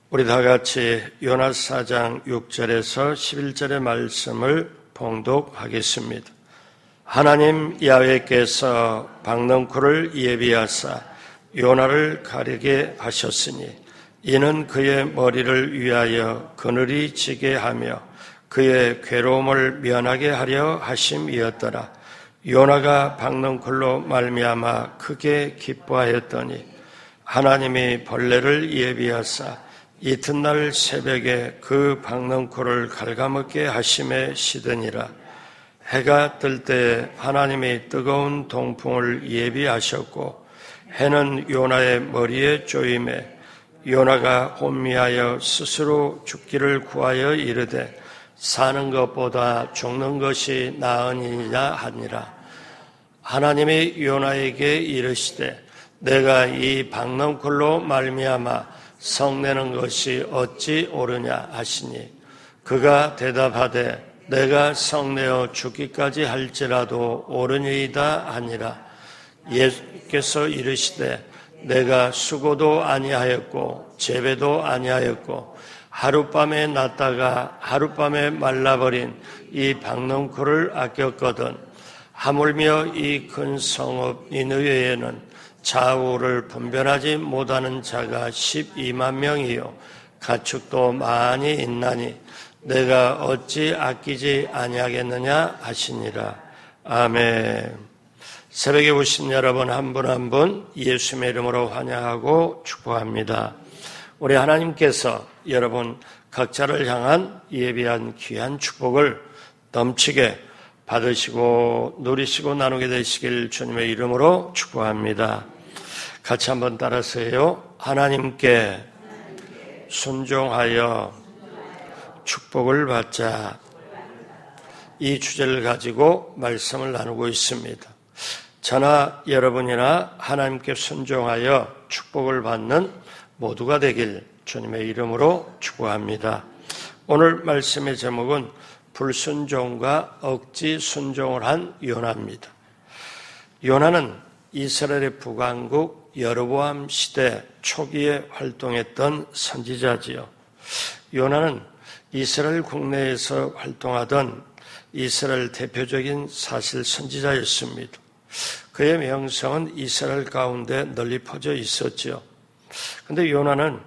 우리 다 같이 요나 4장 6절에서 11절의 말씀을 봉독하겠습니다. 하나님 야훼께서 박넝쿨을 예비하사 요나를 가리게 하셨으니 이는 그의 머리를 위하여 그늘이 지게 하며 그의 괴로움을 면하게 하려 하심이었더라. 요나가 박넝쿨로 말미암아 크게 기뻐하였더니 하나님이 벌레를 예비하사 이튿날 새벽에 그 박넝쿨을 갉아먹게 하심에 시드니라. 해가 뜰 때 하나님이 뜨거운 동풍을 예비하셨고 해는 요나의 머리에 쪼임에 요나가 혼미하여 스스로 죽기를 구하여 이르되 사는 것보다 죽는 것이 나으니라 하니라. 하나님이 요나에게 이르시되 내가 이 박넝쿨로 말미암아 성내는 것이 어찌 옳으냐 하시니 그가 대답하되 내가 성내어 죽기까지 할지라도 옳으니이다 하니라. 예수께서 이르시되 내가 수고도 아니하였고 재배도 아니하였고 하룻밤에 났다가 하룻밤에 말라버린 이 박넝쿨을 아꼈거든 하물며 이 큰 성읍 니느웨에는 좌우를 분별하지 못하는 자가 12만 명이요 가축도 많이 있나니 내가 어찌 아끼지 아니하겠느냐 하시니라. 아멘. 새벽에 오신 여러분 한 분 한 분 예수님의 이름으로 환영하고 축복합니다. 우리 하나님께서 여러분 각자를 향한 예비한 귀한 축복을 넘치게 받으시고 누리시고 나누게 되시길 주님의 이름으로 축복합니다. 같이 한번 따라서요. 하나님께 순종하여 축복을 받자. 이 주제를 가지고 말씀을 나누고 있습니다. 저나 여러분이나 하나님께 순종하여 축복을 받는 모두가 되길 주님의 이름으로 축복합니다. 오늘 말씀의 제목은 불순종과 억지 순종을 한 요나입니다. 요나는 이스라엘의 북왕국 여로보암 시대 초기에 활동했던 선지자지요. 요나는 이스라엘 국내에서 활동하던 이스라엘 대표적인 사실 선지자였습니다. 그의 명성은 이스라엘 가운데 널리 퍼져 있었죠. 그런데 요나는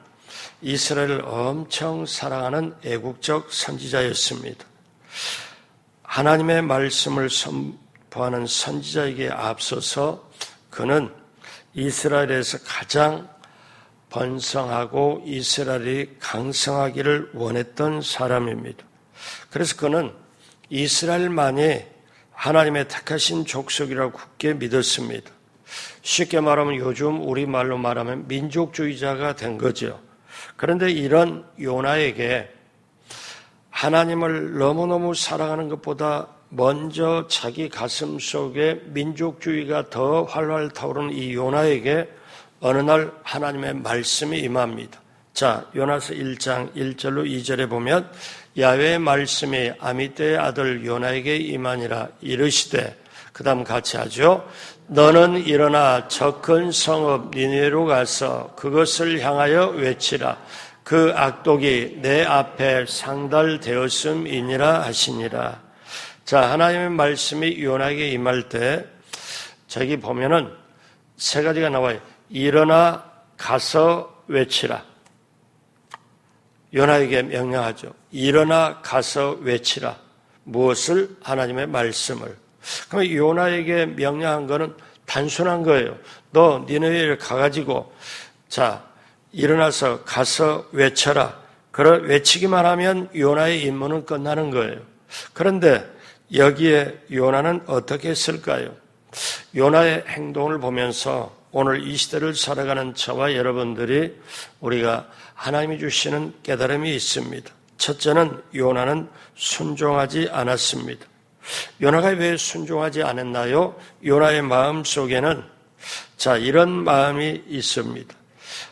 이스라엘을 엄청 사랑하는 애국적 선지자였습니다. 하나님의 말씀을 선포하는 선지자에게 앞서서 그는 이스라엘에서 가장 번성하고 이스라엘이 강성하기를 원했던 사람입니다. 그래서 그는 이스라엘만이 하나님의 택하신 족속이라고 굳게 믿었습니다. 쉽게 말하면 요즘 우리말로 말하면 민족주의자가 된 거죠. 그런데 이런 요나에게 하나님을 너무너무 사랑하는 것보다 먼저 자기 가슴 속에 민족주의가 더 활활 타오르는 이 요나에게 어느 날 하나님의 말씀이 임합니다. 자, 요나서 1장 1절로 2절에 보면 야훼의 말씀이 아미떼의 아들 요나에게 임하니라. 이르시되, 그 다음 같이 하죠. 너는 일어나 저 큰 성읍 니느웨로 가서 그것을 향하여 외치라. 그 악독이 내 앞에 상달되었음이니라 하시니라. 자, 하나님의 말씀이 요나에게 임할 때 저기 보면은 세 가지가 나와요. 일어나 가서 외치라. 요나에게 명령하죠. 일어나 가서 외치라. 무엇을? 하나님의 말씀을. 그럼 요나에게 명령한 거는 단순한 거예요. 너 니느웨를 가가지고 자 일어나서 가서 외쳐라. 외치기만 하면 요나의 임무는 끝나는 거예요. 그런데 여기에 요나는 어떻게 했을까요? 요나의 행동을 보면서 오늘 이 시대를 살아가는 저와 여러분들이 우리가 하나님이 주시는 깨달음이 있습니다. 첫째는 요나는 순종하지 않았습니다. 요나가 왜 순종하지 않았나요? 요나의 마음 속에는 이런 마음이 있습니다.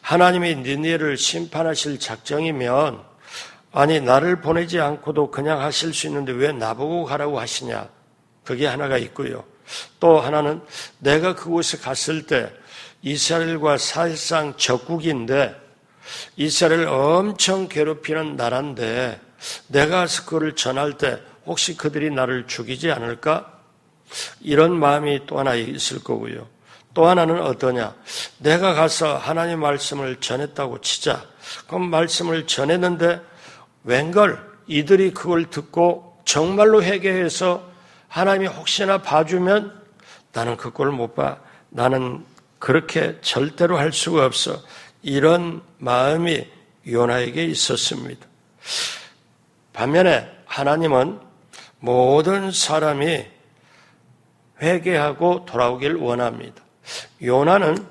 하나님이 니느웨를 심판하실 작정이면 아니 나를 보내지 않고도 그냥 하실 수 있는데 왜 나보고 가라고 하시냐? 그게 하나가 있고요. 또 하나는 내가 그곳에 갔을 때 이스라엘과 사실상 적국인데 이스라엘을 엄청 괴롭히는 나라인데 내가 가서 그거를 전할 때 혹시 그들이 나를 죽이지 않을까? 이런 마음이 또 하나 있을 거고요. 또 하나는 어떠냐? 내가 가서 하나님 말씀을 전했다고 치자. 그럼 말씀을 전했는데 웬걸 이들이 그걸 듣고 정말로 회개해서 하나님이 혹시나 봐주면 나는 그 꼴을 못 봐. 나는 그렇게 절대로 할 수가 없어. 이런 마음이 요나에게 있었습니다. 반면에 하나님은 모든 사람이 회개하고 돌아오길 원합니다. 요나는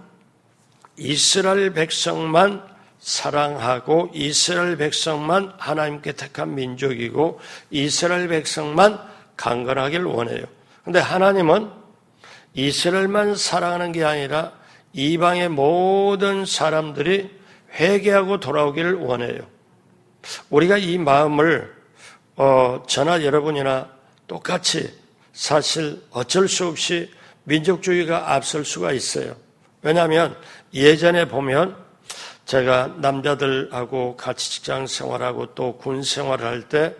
이스라엘 백성만 사랑하고 이스라엘 백성만 하나님께 택한 민족이고 이스라엘 백성만 강건하길 원해요. 그런데 하나님은 이스라엘만 사랑하는 게 아니라 이방의 모든 사람들이 회개하고 돌아오기를 원해요. 우리가 이 마음을 저나 여러분이나 똑같이 사실 어쩔 수 없이 민족주의가 앞설 수가 있어요. 왜냐하면 예전에 보면 제가 남자들하고 같이 직장 생활하고 또 군 생활을 할 때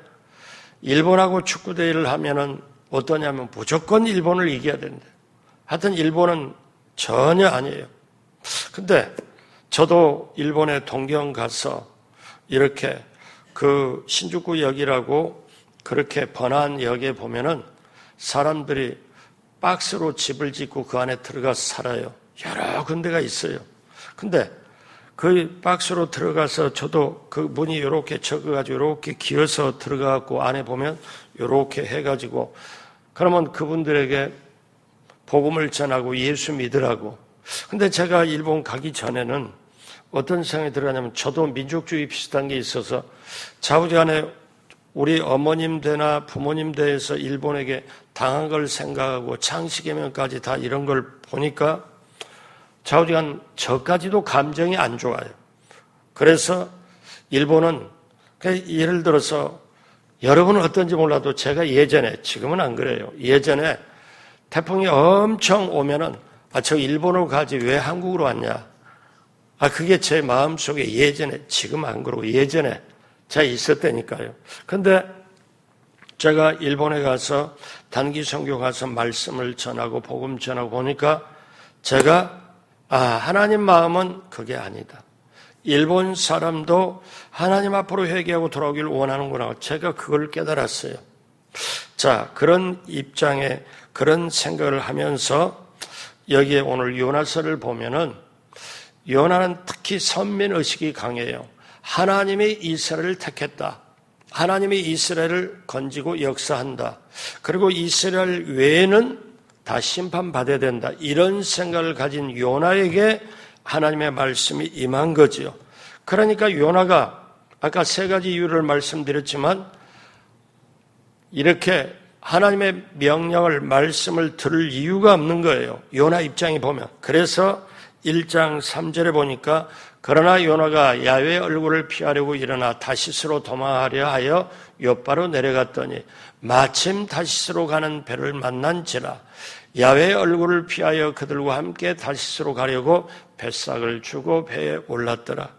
일본하고 축구 대회를 하면은 어떠냐면 무조건 일본을 이겨야 된대. 하여튼 일본은 전혀 아니에요. 근데 저도 일본에 동경 가서 이렇게 그 신주쿠 역이라고 그렇게 번화한 역에 보면은 사람들이 박스로 집을 짓고 그 안에 들어가서 살아요. 여러 군데가 있어요. 근데 그 박스로 들어가서 저도 그 문이 이렇게 적어가지고 이렇게 기어서 들어가고 안에 보면 이렇게 해가지고 그러면 그분들에게 복음을 전하고 예수 믿으라고. 근데 제가 일본 가기 전에는 어떤 생각이 들었냐면 저도 민족주의 비슷한 게 있어서 좌우지간에 우리 어머님 대나 부모님 대에서 일본에게 당한 걸 생각하고 창씨개명까지 다 이런 걸 보니까 좌우지간 저까지도 감정이 안 좋아요. 그래서 일본은 예를 들어서 여러분은 어떤지 몰라도 제가 예전에 지금은 안 그래요. 예전에 태풍이 엄청 오면은 저 일본으로 가지 왜 한국으로 왔냐? 그게 제 마음속에 예전에 지금 안 그러고 예전에 제가 있었다니까요. 근데 제가 일본에 가서 단기 선교 가서 말씀을 전하고 복음 전하고 보니까 제가 하나님 마음은 그게 아니다. 일본 사람도 하나님 앞으로 회개하고 돌아오기를 원하는구나. 제가 그걸 깨달았어요. 자, 그런 입장에 그런 생각을 하면서 여기에 오늘 요나서를 보면은 요나는 특히 선민의식이 강해요. 하나님이 이스라엘을 택했다. 하나님이 이스라엘을 건지고 역사한다. 그리고 이스라엘 외에는 다 심판받아야 된다. 이런 생각을 가진 요나에게 하나님의 말씀이 임한 거지요. 그러니까 요나가 아까 세 가지 이유를 말씀드렸지만 이렇게 하나님의 명령을 말씀을 들을 이유가 없는 거예요. 요나 입장에 보면. 그래서 1장 3절에 보니까 그러나 요나가 야훼의 얼굴을 피하려고 일어나 다시스로 도망하려 하여 욥바로 내려갔더니 마침 다시스로 가는 배를 만난지라 야훼의 얼굴을 피하여 그들과 함께 다시스로 가려고 뱃삭을 주고 배에 올랐더라.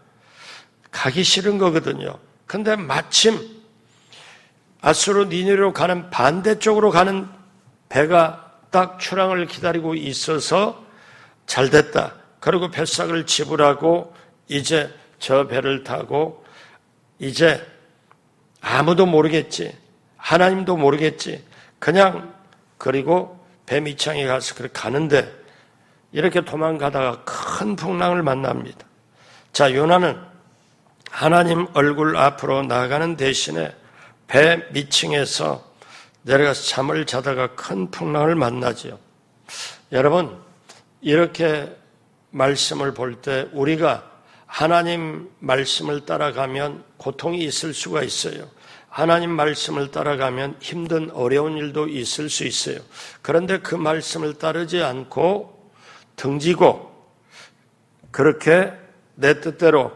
가기 싫은 거거든요. 근데 마침 아수르 니느웨로 가는 반대쪽으로 가는 배가 딱 출항을 기다리고 있어서 잘 됐다. 그리고 뱃삭을 지불하고 이제 저 배를 타고 이제 아무도 모르겠지. 하나님도 모르겠지. 그냥 그리고 배 밑창에 가서 그렇게 가는데 이렇게 도망가다가 큰 풍랑을 만납니다. 자, 요나는 하나님 얼굴 앞으로 나가는 대신에 배 밑층에서 내려가서 잠을 자다가 큰 풍랑을 만나죠. 여러분, 이렇게 말씀을 볼 때 우리가 하나님 말씀을 따라가면 고통이 있을 수가 있어요. 하나님 말씀을 따라가면 힘든 어려운 일도 있을 수 있어요. 그런데 그 말씀을 따르지 않고 등지고 그렇게 내 뜻대로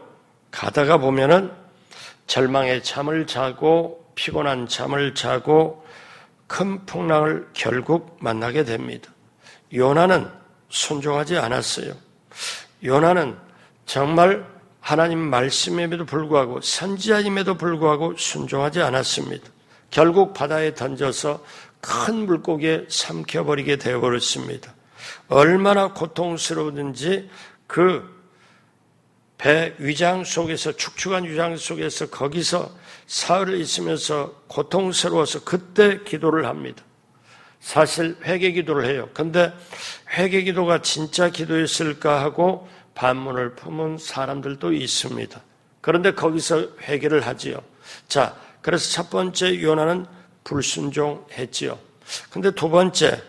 가다가 보면은 절망의 잠을 자고 피곤한 잠을 자고 큰 풍랑을 결국 만나게 됩니다. 요나는 순종하지 않았어요. 요나는 정말 하나님 말씀임에도 불구하고 선지자임에도 불구하고 순종하지 않았습니다. 결국 바다에 던져서 큰 물고기에 삼켜버리게 되어버렸습니다. 얼마나 고통스러웠는지 그 배 위장 속에서, 축축한 위장 속에서 거기서 사흘을 있으면서 고통스러워서 그때 기도를 합니다. 사실 회개 기도를 해요. 근데 회개 기도가 진짜 기도였을까 하고 반문을 품은 사람들도 있습니다. 그런데 거기서 회개를 하지요. 자, 그래서 첫 번째 요나는 불순종했지요. 근데 두 번째,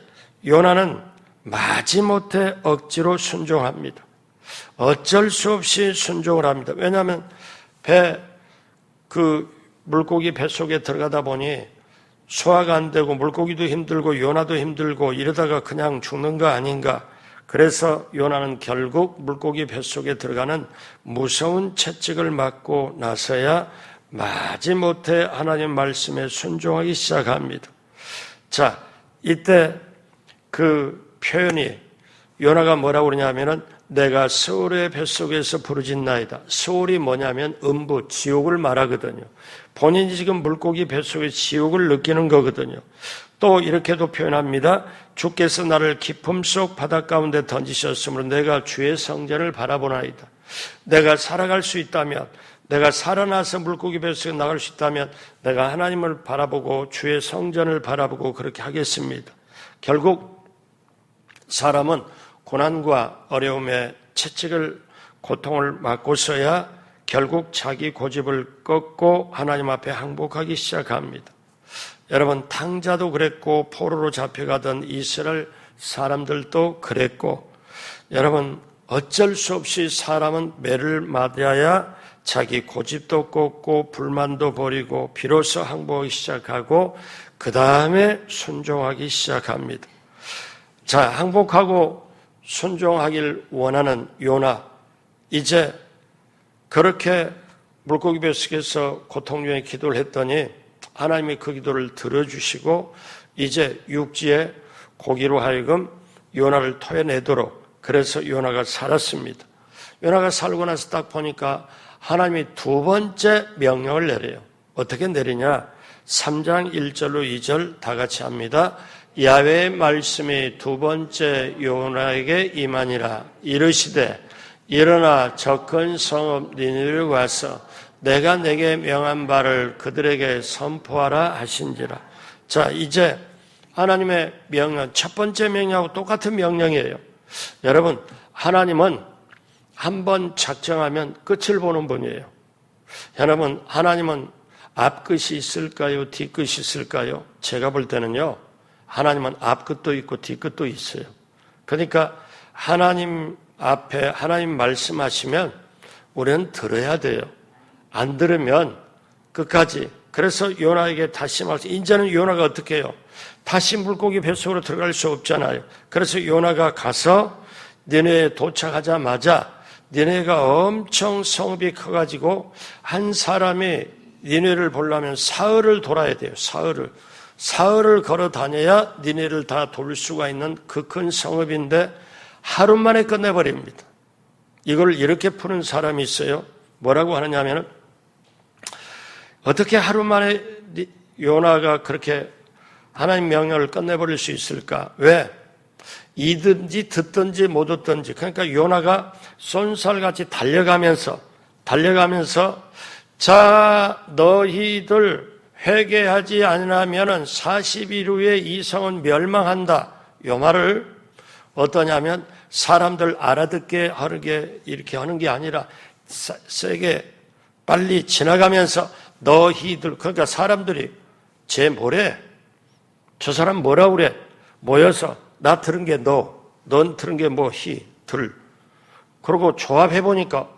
요나는 마지못해 억지로 순종합니다. 어쩔 수 없이 순종을 합니다. 왜냐하면 물고기 뱃속에 들어가다 보니 소화가 안 되고 물고기도 힘들고 요나도 힘들고 이러다가 그냥 죽는 거 아닌가. 그래서 요나는 결국 물고기 뱃속에 들어가는 무서운 채찍을 맞고 나서야 마지못해 하나님 말씀에 순종하기 시작합니다. 자, 이때 그 표현이 요나가 뭐라고 그러냐면은 내가 스올의 뱃속에서 부르짖나이다. 스올이 뭐냐면 음부, 지옥을 말하거든요. 본인이 지금 물고기 뱃속에 지옥을 느끼는 거거든요. 또 이렇게도 표현합니다. 주께서 나를 깊음 속 바다 가운데 던지셨으므로 내가 주의 성전을 바라보나이다. 내가 살아갈 수 있다면, 내가 살아나서 물고기 뱃속에 나갈 수 있다면 내가 하나님을 바라보고 주의 성전을 바라보고 그렇게 하겠습니다. 결국 사람은 고난과 어려움에 채찍을, 고통을 맞고서야 결국 자기 고집을 꺾고 하나님 앞에 항복하기 시작합니다. 여러분, 탕자도 그랬고 포로로 잡혀가던 이스라엘 사람들도 그랬고, 여러분, 어쩔 수 없이 사람은 매를 맞아야 자기 고집도 꺾고 불만도 버리고 비로소 항복하기 시작하고 그 다음에 순종하기 시작합니다. 자, 항복하고 순종하길 원하는 요나, 이제 그렇게 물고기 뱃속에서 고통 중에 기도를 했더니 하나님이 그 기도를 들어주시고 이제 육지에 고기로 하여금 요나를 토해내도록, 그래서 요나가 살았습니다. 요나가 살고 나서 딱 보니까 하나님이 두 번째 명령을 내려요. 어떻게 내리냐? 3장 1절로 2절 다 같이 합니다. 야훼의 말씀이 두 번째 요나에게 임하니라. 이르시되 일어나 저 큰 성읍 니느웨로 와서 내가 내게 명한 바를 그들에게 선포하라 하신지라. 자, 이제 하나님의 명령, 첫 번째 명령하고 똑같은 명령이에요. 여러분, 하나님은 한번 작정하면 끝을 보는 분이에요. 여러분, 하나님은 앞끝이 있을까요? 뒤끝이 있을까요? 제가 볼 때는요, 하나님은 앞끝도 있고 뒤끝도 있어요. 그러니까 하나님 앞에 하나님 말씀하시면 우리는 들어야 돼요. 안 들으면 끝까지. 그래서 요나에게 다시 말씀, 이제는 요나가 어떻게 해요? 다시 물고기 뱃속으로 들어갈 수 없잖아요. 그래서 요나가 가서 니네에 도착하자마자 니네가 엄청 성읍이 커가지고 한 사람이 니네를 보려면 사흘을 돌아야 돼요. 사흘을 걸어 다녀야 니네를 다 돌 수가 있는 그 큰 성읍인데 하루 만에 끝내버립니다. 이걸 이렇게 푸는 사람이 있어요. 뭐라고 하느냐면 어떻게 하루 만에 요나가 그렇게 하나님 명령을 끝내버릴 수 있을까? 왜? 이든지 듣든지 못 듣든지, 그러니까 요나가 쏜살같이 달려가면서 자, 너희들 회개하지 않으면 40일 후에 이 성은 멸망한다. 요 말을 어떠냐면 사람들 알아듣게 하게 이렇게 하는 게 아니라 세게 빨리 지나가면서 너희들, 그러니까 사람들이 쟤 뭐래? 저 사람 뭐라 그래? 모여서 나 들은 게 넌 들은 게 뭐 들. 그러고 조합해보니까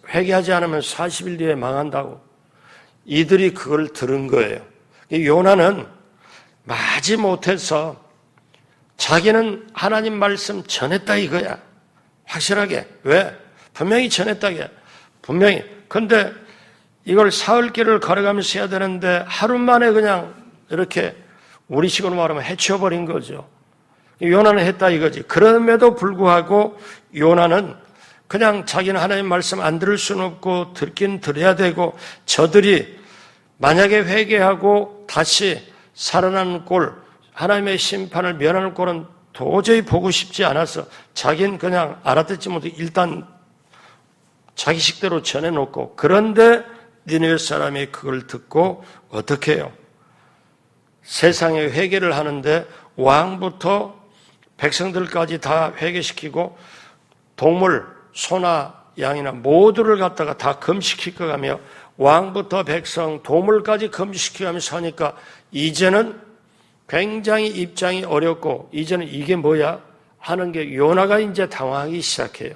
회개하지 않으면 40일 뒤에 망한다고. 이들이 그걸 들은 거예요. 요나는 마지못해서 자기는 하나님 말씀 전했다 이거야. 확실하게. 왜? 분명히 전했다 이거야. 분명히. 근데 이걸 사흘길을 걸어가면서 해야 되는데 하루 만에 그냥 이렇게 우리식으로 말하면 해치워버린 거죠. 요나는 했다 이거지. 그럼에도 불구하고 요나는 그냥 자기는 하나님 말씀 안 들을 수는 없고 듣긴 들어야 되고 저들이 만약에 회개하고 다시 살아나는 꼴, 하나님의 심판을 면하는 꼴은 도저히 보고 싶지 않아서 자기는 그냥 알아듣지 못해 일단 자기 식대로 전해놓고, 그런데 니느웨 사람이 그걸 듣고 어떻게 해요? 세상에 회개를 하는데 왕부터 백성들까지 다 회개시키고 동물, 소나 양이나 모두를 갖다가 다 금식시켜가며 왕부터 백성, 동물까지 금식시켜가며 사니까 이제는 굉장히 입장이 어렵고 이제는 이게 뭐야? 하는 게 요나가 이제 당황하기 시작해요.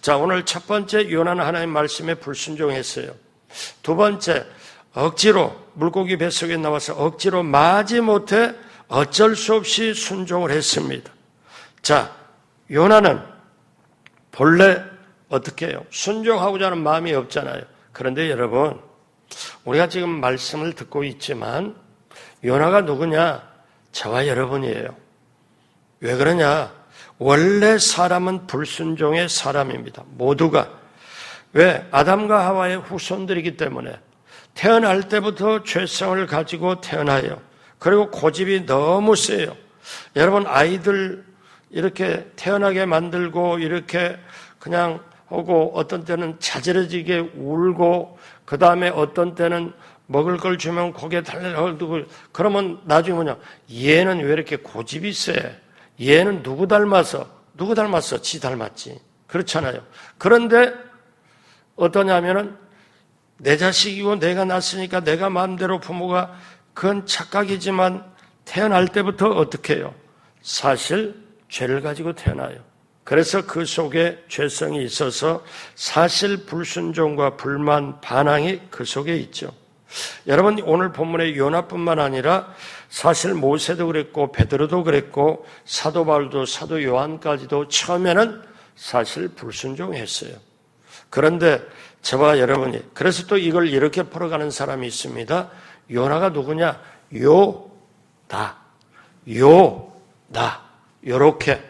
자, 오늘 첫 번째 요나는 하나님 말씀에 불순종했어요. 두 번째, 억지로 물고기 뱃속에 나와서 억지로 마지못해 어쩔 수 없이 순종을 했습니다. 자, 요나는 본래 어떻게 해요? 순종하고자 하는 마음이 없잖아요. 그런데 여러분, 우리가 지금 말씀을 듣고 있지만 요나가 누구냐? 저와 여러분이에요. 왜 그러냐? 원래 사람은 불순종의 사람입니다. 모두가. 왜? 아담과 하와의 후손들이기 때문에 태어날 때부터 죄성을 가지고 태어나요. 그리고 고집이 너무 세요. 여러분, 아이들 이렇게 태어나게 만들고 이렇게 그냥 하고 어떤 때는 자지러지게 울고 그 다음에 어떤 때는 먹을 걸 주면 고개 달래고 그러면 나중에 뭐냐? 얘는 왜 이렇게 고집이 세? 얘는 누구 닮았어? 누구 닮았어? 지 닮았지. 그렇잖아요. 그런데 어떠냐면은 내 자식이고 내가 낳았으니까 내가 마음대로 부모가 그건 착각이지만 태어날 때부터 어떻게 해요? 사실 죄를 가지고 태어나요. 그래서 그 속에 죄성이 있어서 사실 불순종과 불만, 반항이 그 속에 있죠. 여러분, 오늘 본문의 요나뿐만 아니라 사실 모세도 그랬고 베드로도 그랬고 사도 바울도 사도 요한까지도 처음에는 사실 불순종했어요. 그런데 저와 여러분이 그래서 또 이걸 이렇게 풀어가는 사람이 있습니다. 요나가 누구냐? 요다. 요렇게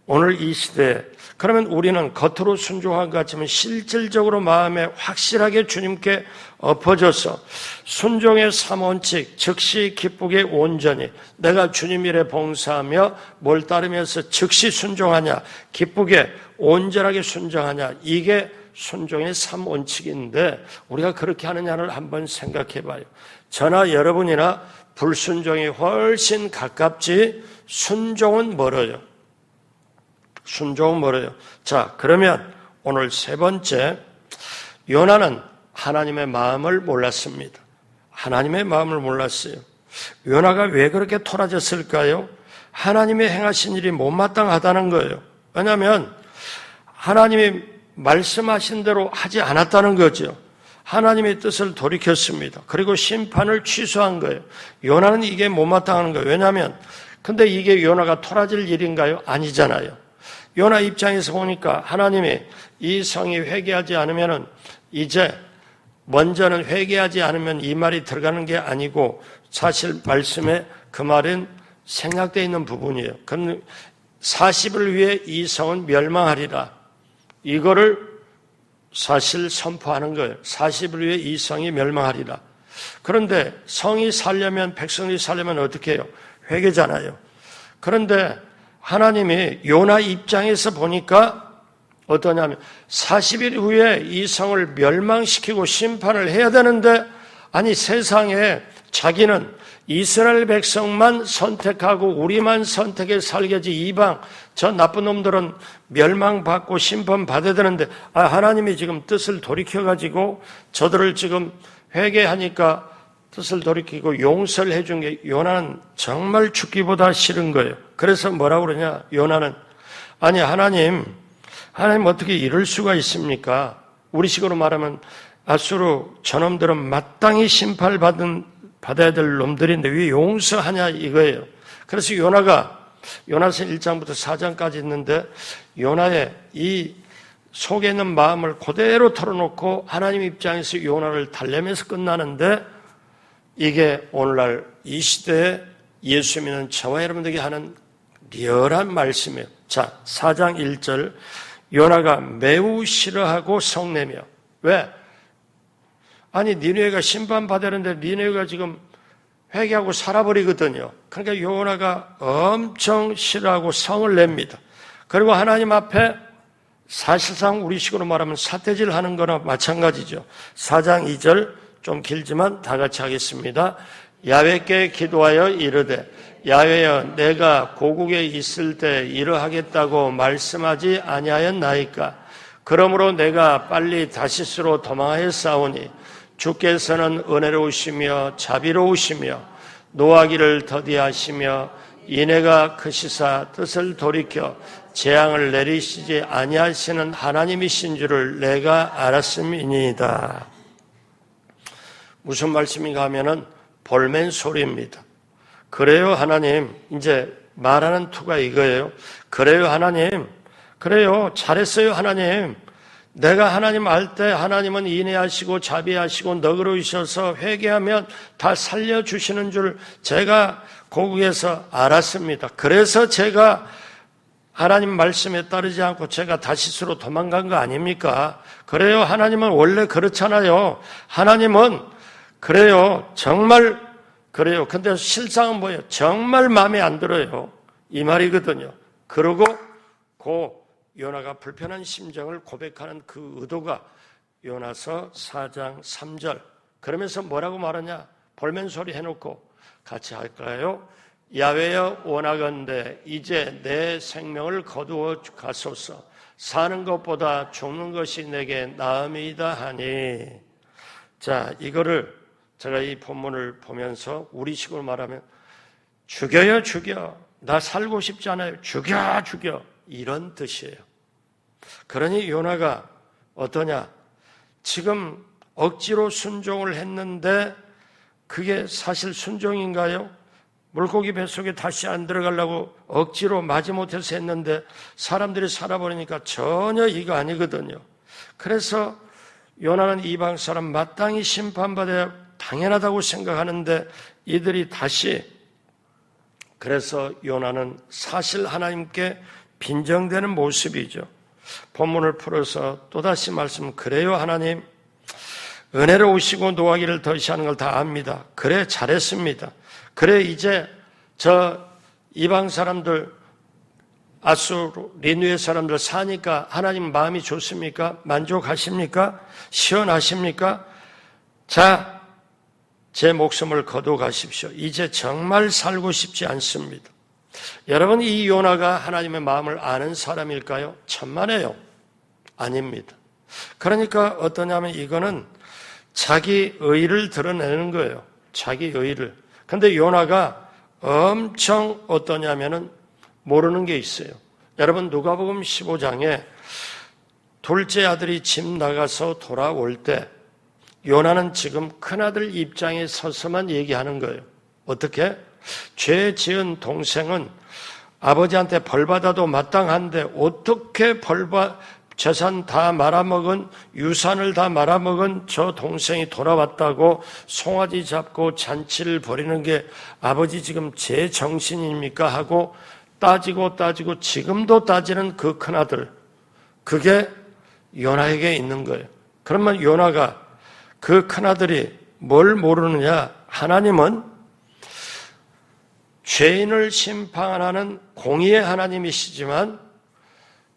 오늘 이 시대에 그러면 우리는 겉으로 순종한 것 같지만 실질적으로 마음에 확실하게 주님께 엎어져서 순종의 3원칙, 즉시 기쁘게 온전히 내가 주님 일에 봉사하며 뭘 따르면서 즉시 순종하냐, 기쁘게 온전하게 순종하냐, 이게 순종의 3원칙인데 우리가 그렇게 하느냐를 한번 생각해 봐요. 저나 여러분이나 불순종이 훨씬 가깝지 순종은 멀어요. 순종은 멀어요. 자, 그러면 오늘 세 번째, 요나는 하나님의 마음을 몰랐습니다. 하나님의 마음을 몰랐어요. 요나가 왜 그렇게 토라졌을까요? 하나님의 행하신 일이 못마땅하다는 거예요. 왜냐하면 하나님이 말씀하신 대로 하지 않았다는 거죠. 하나님의 뜻을 돌이켰습니다. 그리고 심판을 취소한 거예요. 요나는 이게 못마땅한 거예요. 왜냐하면 근데 이게 요나가 토라질 일인가요? 아니잖아요. 요나 입장에서 보니까 하나님이 이 성이 회개하지 않으면은 이제 먼저는 회개하지 않으면 이 말이 들어가는 게 아니고 사실 말씀에 그 말은 생략되어 있는 부분이에요. 그럼 40을 위해 이 성은 멸망하리라. 이거를 사실 선포하는 거예요. 40을 위해 이 성이 멸망하리라. 그런데 성이 살려면 백성이 살려면 어떻게 해요? 회개잖아요. 그런데 하나님이 요나 입장에서 보니까 어떠냐면 40일 후에 이 성을 멸망시키고 심판을 해야 되는데 아니 세상에 자기는 이스라엘 백성만 선택하고 우리만 선택해 살게지 이방 저 나쁜 놈들은 멸망받고 심판받아야 되는데 하나님이 지금 뜻을 돌이켜가지고 저들을 지금 회개하니까 뜻을 돌이키고 용서를 해준 게 요나는 정말 죽기보다 싫은 거예요. 그래서 뭐라고 그러냐? 요나는 아니 하나님 어떻게 이럴 수가 있습니까? 우리식으로 말하면 아수르 저놈들은 마땅히 심판을 받아야 될 놈들인데 왜 용서하냐 이거예요. 그래서 요나서 1장부터 4장까지 있는데 요나의 이 속에 있는 마음을 그대로 털어놓고 하나님 입장에서 요나를 달래면서 끝나는데 이게 오늘날 이 시대에 예수 믿는 저와 여러분들에게 하는 리얼한 말씀이에요. 자, 4장 1절 요나가 매우 싫어하고 성내며. 왜? 아니 니느웨가 심판받았는데 니느웨가 지금 회개하고 살아버리거든요. 그러니까 요나가 엄청 싫어하고 성을 냅니다. 그리고 하나님 앞에 사실상 우리식으로 말하면 삿대질 하는 거나 마찬가지죠. 4장 2절 좀 길지만 다 같이 하겠습니다. 야훼께 기도하여 이르되 야훼여 내가 고국에 있을 때 이러하겠다고 말씀하지 아니하였나이까. 그러므로 내가 빨리 다시스로 도망하였사오니 주께서는 은혜로우시며 자비로우시며 노하기를 더디하시며 인애가 크시사 뜻을 돌이켜 재앙을 내리시지 아니하시는 하나님이신 줄을 내가 알았음이니이다. 무슨 말씀인가 하면은 볼멘 소리입니다. 그래요 하나님, 이제 말하는 투가 이거예요. 그래요 하나님, 그래요 잘했어요 하나님. 내가 하나님 알 때 하나님은 인애하시고 자비하시고 너그러우셔서 회개하면 다 살려주시는 줄 제가 고국에서 알았습니다. 그래서 제가 하나님 말씀에 따르지 않고 제가 다시스로 도망간 거 아닙니까? 그래요 하나님은 원래 그렇잖아요. 하나님은 그래요 정말 그래요. 근데 실상은 뭐예요? 정말 마음에 안 들어요. 이 말이거든요. 그러고 요나가 불편한 심정을 고백하는 그 의도가 요나서 4장 3절. 그러면서 뭐라고 말하냐? 볼멘 소리 해놓고 같이 할까요? 야훼여 원하건대 이제 내 생명을 거두어 가소서. 사는 것보다 죽는 것이 내게 나음이다 하니. 자, 이거를 제가 이 본문을 보면서 우리식으로 말하면 죽여요 죽여. 나 살고 싶지 않아요. 죽여. 이런 뜻이에요. 그러니 요나가 어떠냐? 지금 억지로 순종을 했는데 그게 사실 순종인가요? 물고기 뱃속에 다시 안 들어가려고 억지로 마지못해서 했는데 사람들이 살아버리니까 전혀 이거 아니거든요. 그래서 요나는 이방 사람 마땅히 심판받아야 당연하다고 생각하는데 이들이 다시 그래서 요나는 사실 하나님께 빈정되는 모습이죠. 본문을 풀어서 또다시 말씀, 그래요 하나님, 은혜로우시고 노하기를 더시하는 걸 다 압니다. 그래 잘했습니다. 그래 이제 저 이방 사람들 아수르 니느웨 사람들 사니까 하나님 마음이 좋습니까? 만족하십니까? 시원하십니까? 자, 제 목숨을 거두어 가십시오. 이제 정말 살고 싶지 않습니다. 여러분, 이 요나가 하나님의 마음을 아는 사람일까요? 천만에요. 아닙니다. 그러니까 어떠냐면 이거는 자기 의를 드러내는 거예요. 자기 의를. 근데 요나가 엄청 어떠냐면은 모르는 게 있어요. 여러분, 누가복음 15장에 둘째 아들이 집 나가서 돌아올 때 요나는 지금 큰아들 입장에 서서만 얘기하는 거예요. 어떻게? 죄 지은 동생은 아버지한테 벌받아도 마땅한데 어떻게 재산 다 말아먹은, 유산을 다 말아먹은 저 동생이 돌아왔다고 송아지 잡고 잔치를 벌이는 게 아버지 지금 제 정신입니까? 하고 따지고 지금도 따지는 그 큰아들, 그게 요나에게 있는 거예요. 그러면 요나가 그 큰아들이 뭘 모르느냐? 하나님은 죄인을 심판하는 공의의 하나님이시지만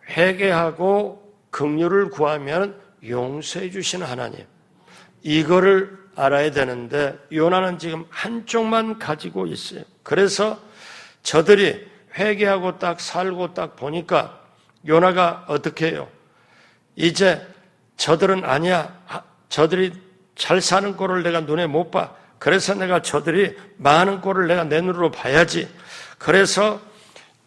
회개하고 긍휼을 구하면 용서해 주시는 하나님, 이거를 알아야 되는데 요나는 지금 한쪽만 가지고 있어요. 그래서 저들이 회개하고 딱 살고 딱 보니까 요나가 어떻게 해요? 이제 저들은 아니야. 저들이 잘 사는 꼴을 내가 눈에 못 봐. 그래서 내가 저들이 망하는 꼴을 내가 내 눈으로 봐야지. 그래서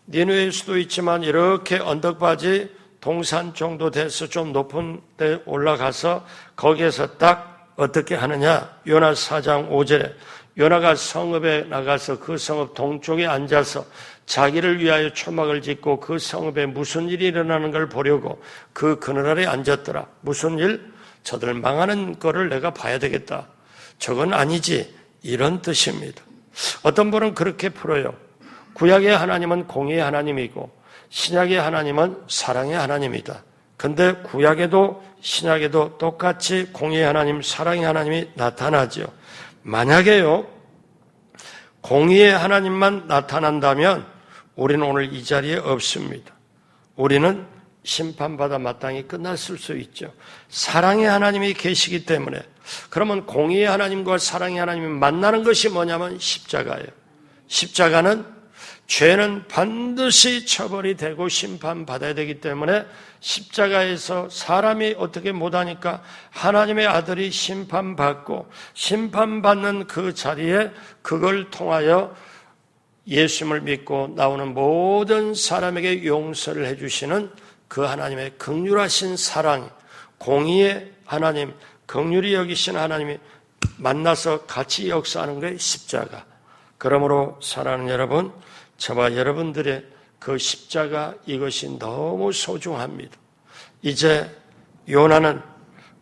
니느웨일 수도 있지만 이렇게 언덕바지 동산 정도 돼서 좀 높은 데 올라가서 거기에서 딱 어떻게 하느냐? 요나 4장 5절에 요나가 성읍에 나가서 그 성읍 동쪽에 앉아서 자기를 위하여 초막을 짓고 그 성읍에 무슨 일이 일어나는 걸 보려고 그 그늘 아래 앉았더라. 무슨 일? 저들 망하는 거를 내가 봐야 되겠다. 저건 아니지. 이런 뜻입니다. 어떤 분은 그렇게 풀어요. 구약의 하나님은 공의의 하나님이고 신약의 하나님은 사랑의 하나님이다. 근데 구약에도 신약에도 똑같이 공의의 하나님, 사랑의 하나님이 나타나죠. 만약에요, 공의의 하나님만 나타난다면 우리는 오늘 이 자리에 없습니다. 우리는 심판받아 마땅히 끝났을 수 있죠. 사랑의 하나님이 계시기 때문에. 그러면 공의의 하나님과 사랑의 하나님이 만나는 것이 뭐냐면 십자가예요. 십자가는 죄는 반드시 처벌이 되고 심판받아야 되기 때문에 십자가에서 사람이 어떻게 못하니까 하나님의 아들이 심판받고 심판받는 그 자리에 그걸 통하여 예수님을 믿고 나오는 모든 사람에게 용서를 해주시는 그 하나님의 긍휼하신 사랑, 공의의 하나님, 긍휼히 여기신 하나님이 만나서 같이 역사하는 게 십자가. 그러므로 사랑하는 여러분, 저와 여러분들의 그 십자가 이것이 너무 소중합니다. 이제 요나는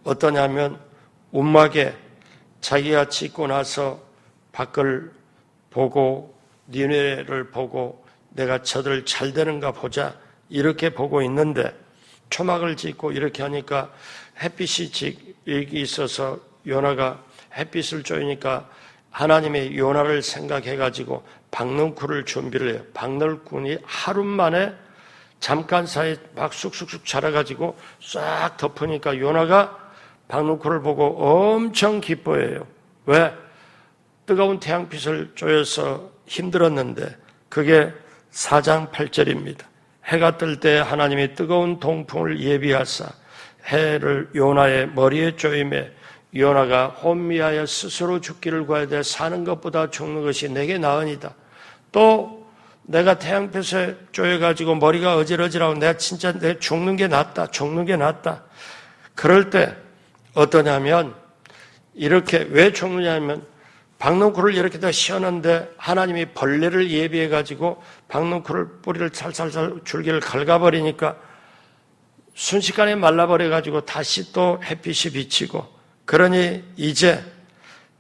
어떠냐면 움막에 자기가 짓고 나서 밖을 보고 니느웨를 보고 내가 저들 잘 되는가 보자 이렇게 보고 있는데 초막을 짓고 이렇게 하니까 햇빛이 여기 있어서 요나가 햇빛을 쬐니까 하나님의 요나를 생각해가지고 박넝쿨을 준비를 해요. 박넝쿨이 하루 만에 잠깐 사이에 막 쑥쑥쑥 자라가지고 싹 덮으니까 요나가 박넝쿨을 보고 엄청 기뻐해요. 왜? 뜨거운 태양빛을 쬐어서 힘들었는데 그게 4장 8절입니다. 해가 뜰 때 하나님이 뜨거운 동풍을 예비하사 해를 요나의 머리에 쪼임에 요나가 혼미하여 스스로 죽기를 구해야 돼. 사는 것보다 죽는 것이 내게 나으니다. 또 내가 태양빛에 쪼여가지고 머리가 어질어질하고 내가 진짜 내 죽는 게 낫다. 죽는 게 낫다. 그럴 때 어떠냐면 이렇게 왜 죽느냐면 박넝쿨을 이렇게 다 씌웠는데 하나님이 벌레를 예비해가지고 박넝쿨을 뿌리를 살살살 줄기를 갉아버리니까 순식간에 말라버려가지고 다시 또 햇빛이 비치고 그러니 이제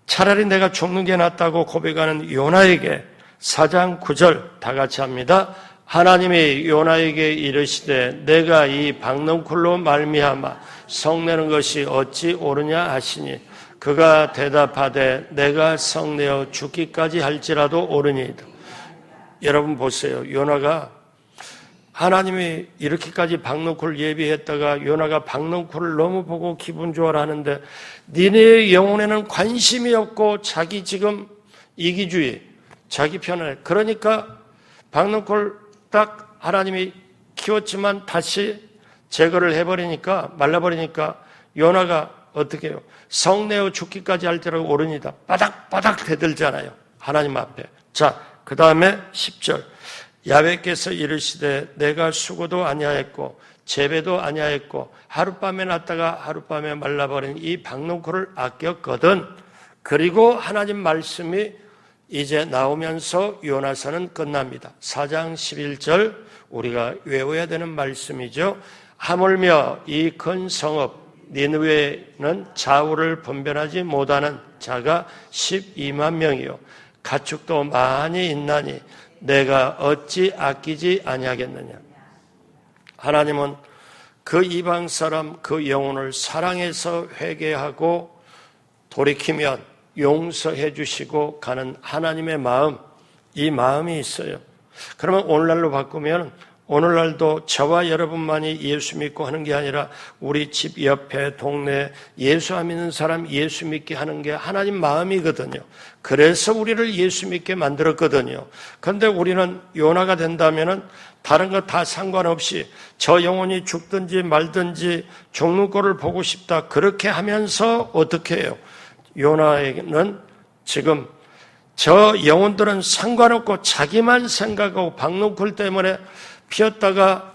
차라리 내가 죽는 게 낫다고 고백하는 요나에게 4장 9절 다 같이 합니다. 하나님이 요나에게 이르시되 내가 이 박넝쿨로 말미암아 성내는 것이 어찌 옳으냐 하시니 그가 대답하되 내가 성내어 죽기까지 할지라도 옳으니이다. 여러분 보세요. 요나가 하나님이 이렇게까지 박넝쿨을 예비했다가 요나가 박넝쿨을 너무 보고 기분 좋아라 하는데 니네의 영혼에는 관심이 없고 자기 지금 이기주의, 자기 편을 그러니까 박넝쿨 딱 하나님이 키웠지만 다시 제거를 해버리니까 말라버리니까 요나가 어떻게 해요? 성내어 죽기까지 할 때라고 옳으니다. 바닥바닥 대들잖아요. 하나님 앞에. 자, 그 다음에 10절. 야훼께서 이르시되 내가 수고도 아니하였고 재배도 아니하였고 하룻밤에 났다가 하룻밤에 말라버린 이 박넝쿨을 아꼈거든. 그리고 하나님 말씀이 이제 나오면서 요나서는 끝납니다. 4장 11절 우리가 외워야 되는 말씀이죠. 하물며 이 큰 성읍 니느웨는 좌우를 분별하지 못하는 자가 12만 명이요 가축도 많이 있나니 내가 어찌 아끼지 아니하겠느냐. 하나님은 그 이방 사람 그 영혼을 사랑해서 회개하고 돌이키면 용서해 주시고 가는 하나님의 마음, 이 마음이 있어요. 그러면 오늘날로 바꾸면 오늘날도 저와 여러분만이 예수 믿고 하는 게 아니라 우리 집 옆에 동네 예수 안 믿는 사람 예수 믿게 하는 게 하나님 마음이거든요. 그래서 우리를 예수 믿게 만들었거든요. 그런데 우리는 요나가 된다면은 다른 거 다 상관없이 저 영혼이 죽든지 말든지 죽는 꼴을 보고 싶다. 그렇게 하면서 어떻게 해요? 요나에게는 지금 저 영혼들은 상관없고 자기만 생각하고 박넝쿨 때문에 피었다가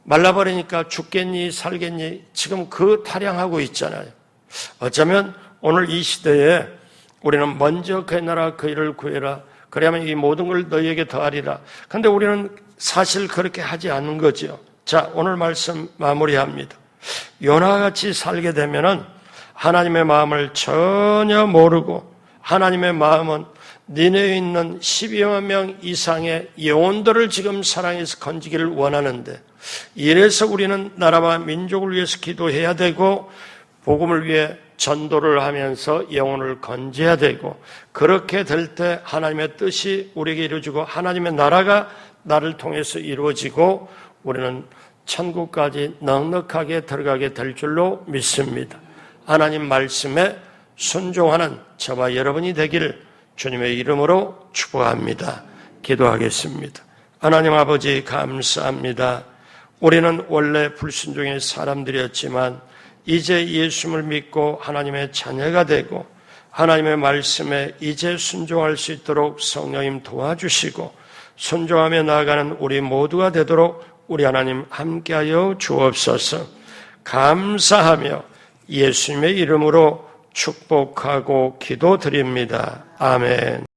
말라버리니까 죽겠니 살겠니 지금 그 타령하고 있잖아요. 어쩌면 오늘 이 시대에 우리는 먼저 그의 나라 그 일을 구해라. 그래야만 이 모든 걸 너희에게 더하리라. 그런데 우리는 사실 그렇게 하지 않는 거죠. 자, 오늘 말씀 마무리합니다. 요나와 같이 살게 되면은 하나님의 마음을 전혀 모르고 하나님의 마음은 니네에 있는 12만 명 이상의 영혼들을 지금 사랑해서 건지기를 원하는데, 이래서 우리는 나라와 민족을 위해서 기도해야 되고 복음을 위해 전도를 하면서 영혼을 건져야 되고, 그렇게 될 때 하나님의 뜻이 우리에게 이루어지고 하나님의 나라가 나를 통해서 이루어지고 우리는 천국까지 넉넉하게 들어가게 될 줄로 믿습니다. 하나님 말씀에 순종하는 저와 여러분이 되기를 주님의 이름으로 축복합니다. 기도하겠습니다. 하나님 아버지 감사합니다. 우리는 원래 불순종의 사람들이었지만 이제 예수를 믿고 하나님의 자녀가 되고 하나님의 말씀에 이제 순종할 수 있도록 성령님 도와주시고 순종하며 나아가는 우리 모두가 되도록 우리 하나님 함께하여 주옵소서. 감사하며 예수님의 이름으로 축복하고 기도드립니다. 아멘.